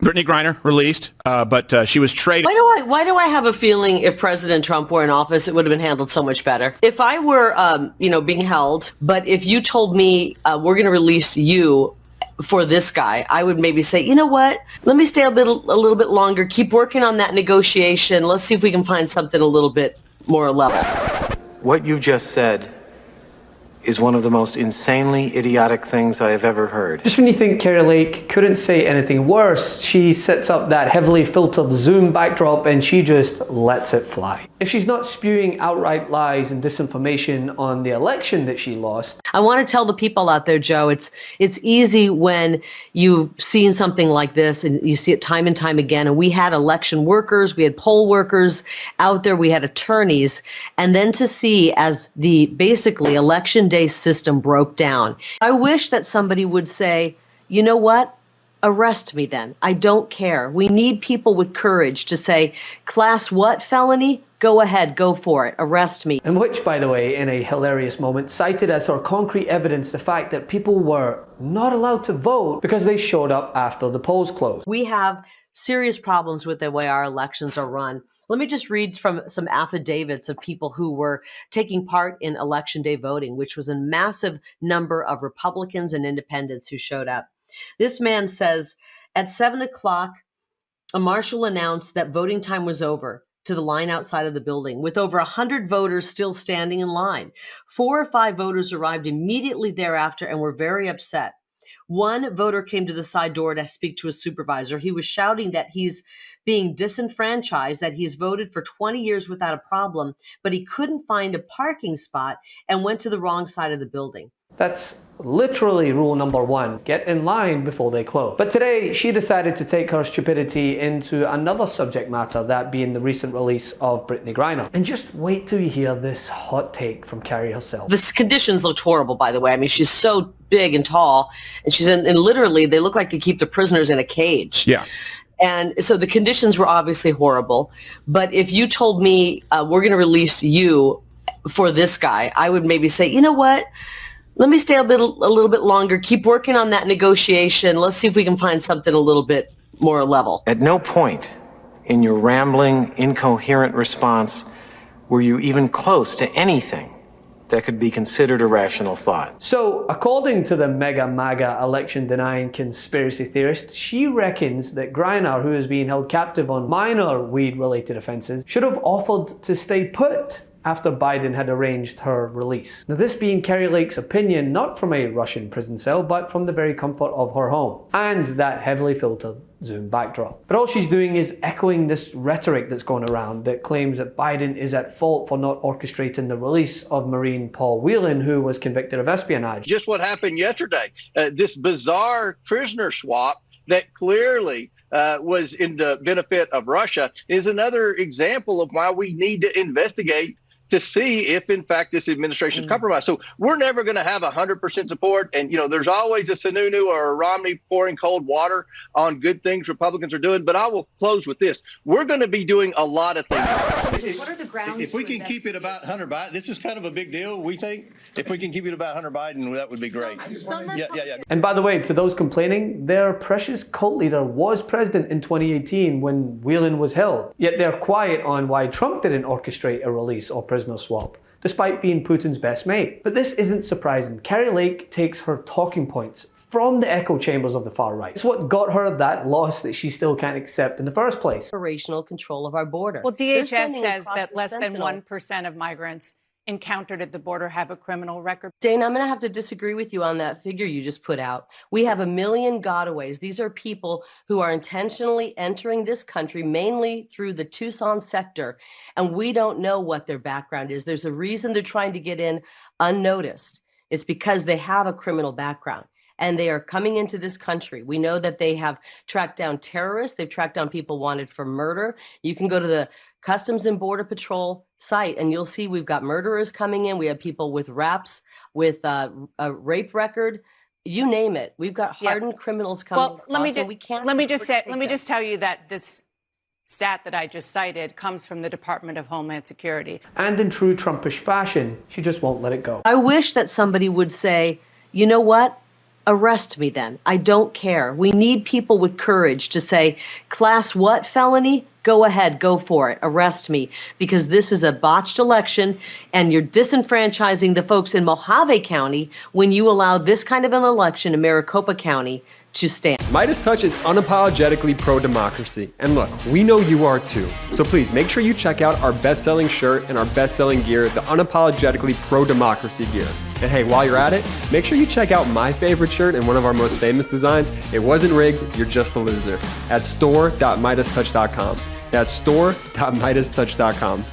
Brittney Grine released, but she was traded. Why do I have a feeling if President Trump were in office, it would have been handled so much better? If I were, being held, but if you told me we're going to release you for this guy, I would maybe say, you know what? Let me stay a little bit longer. Keep working on that negotiation. Let's see if we can find something a little bit more level. What you just said is one of the most insanely idiotic things I have ever heard. Just when you think Kari Lake couldn't say anything worse, she sets up that heavily filtered Zoom backdrop and she just lets it fly. If she's not spewing outright lies and disinformation on the election that she lost. I want to tell the people out there, Joe, it's easy when you've seen something like this and you see it time and time again. And we had election workers, we had poll workers out there, we had attorneys, and then to see as the basically election day system broke down. I wish that somebody would say, you know what? Arrest me then. I don't care. We need people with courage to say, class what felony? Go ahead, go for it. Arrest me. And which, by the way, in a hilarious moment, cited as her concrete evidence the fact that people were not allowed to vote because they showed up after the polls closed. We have serious problems with the way our elections are run. Let me just read from some affidavits of people who were taking part in election day voting, which was a massive number of Republicans and independents who showed up. This man says, at 7 o'clock, a marshal announced that voting time was over to the line outside of the building, with over 100 voters still standing in line. 4 or 5 voters arrived immediately thereafter and were very upset. One voter came to the side door to speak to his supervisor. He was shouting that he's being disenfranchised, that he's voted for 20 years without a problem, but he couldn't find a parking spot and went to the wrong side of the building. That's literally rule number 1. Get in line before they close. But today, she decided to take her stupidity into another subject matter, that being the recent release of Brittney Grine. And just wait till you hear this hot take from Kari herself. The conditions looked horrible, by the way. I mean, she's so big and tall, and she's in, and literally, they look like they keep the prisoners in a cage. Yeah. And so the conditions were obviously horrible. But if you told me we're going to release you for this guy, I would maybe say, you know what? Let me stay a little bit longer. Keep working on that negotiation. Let's see if we can find something a little bit more level. At no point in your rambling, incoherent response were you even close to anything that could be considered a rational thought. So, according to the mega MAGA election-denying conspiracy theorist, she reckons that Grine, who is being held captive on minor weed-related offences, should have offered to stay put after Biden had arranged her release. Now, this being Kari Lake's opinion, not from a Russian prison cell, but from the very comfort of her home, and that heavily filtered Zoom backdrop. But all she's doing is echoing this rhetoric that's going around that claims that Biden is at fault for not orchestrating the release of Marine Paul Whelan, who was convicted of espionage. Just what happened yesterday, this bizarre prisoner swap that clearly was in the benefit of Russia is another example of why we need to investigate to see if, in fact, this administration is compromised. So we're never going to have 100% support. And, there's always a Sununu or a Romney pouring cold water on good things Republicans are doing. But I will close with this. We're going to be doing a lot of things. What are the grounds if we can keep it about Hunter Biden, this is kind of a big deal, we think. If we can keep it about Hunter Biden, that would be great. Yeah. And by the way, to those complaining, their precious cult leader was president in 2018 when Whelan was held. Yet they're quiet on why Trump didn't orchestrate a release or prisoner swap, despite being Putin's best mate. But this isn't surprising. Kari Lake takes her talking points from the echo chambers of the far right. It's what got her that loss that she still can't accept in the first place. Operational control of our border. Well, DHS says that less than 1% of migrants encountered at the border have a criminal record. Dana, I'm going to have to disagree with you on that figure you just put out. We have 1 million gotaways. These are people who are intentionally entering this country, mainly through the Tucson sector, and we don't know what their background is. There's a reason they're trying to get in unnoticed. It's because they have a criminal background, and they are coming into this country. We know that they have tracked down terrorists. They've tracked down people wanted for murder. You can go to the Customs and Border Patrol site, and you'll see we've got murderers coming in. We have people with raps, with a rape record, you name it. We've got hardened criminals coming. Well, let me just tell you that this stat that I just cited comes from the Department of Homeland Security. And in true Trumpish fashion, she just won't let it go. I wish that somebody would say, you know what? Arrest me then. I don't care. We need people with courage to say, class what felony? Go ahead, go for it. Arrest me, because this is a botched election and you're disenfranchising the folks in Mojave County when you allow this kind of an election in Maricopa County to stand. MeidasTouch is unapologetically pro-democracy. And look, we know you are too. So please make sure you check out our best-selling shirt and our best-selling gear, the unapologetically pro-democracy gear. And hey, while you're at it, make sure you check out my favorite shirt and one of our most famous designs, It Wasn't Rigged, You're Just a Loser, at store.meidastouch.com. That's store.meidastouch.com.